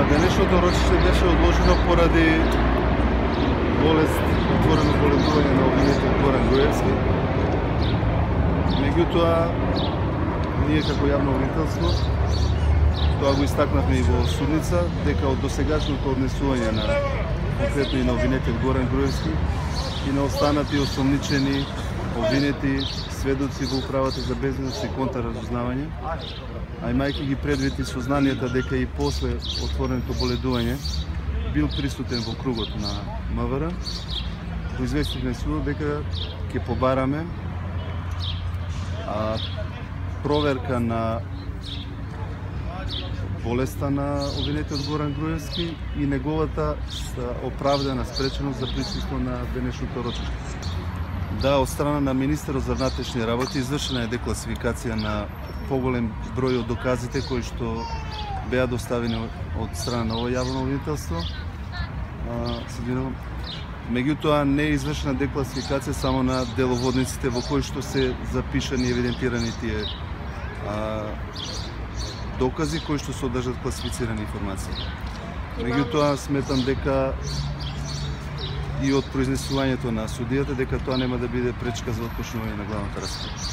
Па денешното рочиште беше одложено поради болест, отворено боледување на обвинетиот Горан Груевски. Меѓутоа, ние како јавно обвинителство, тоа го истакнавме и во судница, дека од досегашното однесување на конкретно и на обвинетиот Горан Груевски и на останати осомничени, обвинети, сведоци во управата за безбедност и контраразузнавање, а имајќи ги предвид и сознанието дека и после отвореното боледување бил присутен во кругот на МВР, го известивме судот дека ќе побараме проверка на болеста на обвинетиот Горан Груевски и неговата оправдана спреченост за присуство на денешното рочиште. Да, од страна на министерот за внатрешни работи извршена е декласификација на поголем број од доказите кои што беа доставени од страна на ова јавно обвинителство. Меѓутоа не е извршена декласификација само на деловодниците во кои што се запишани и евидентирани тие докази кои што содржат класифицирани информации. Меѓутоа сметам дека и од произнесувањето на судијата дека тоа нема да биде пречка за отпочнување на главната расправа.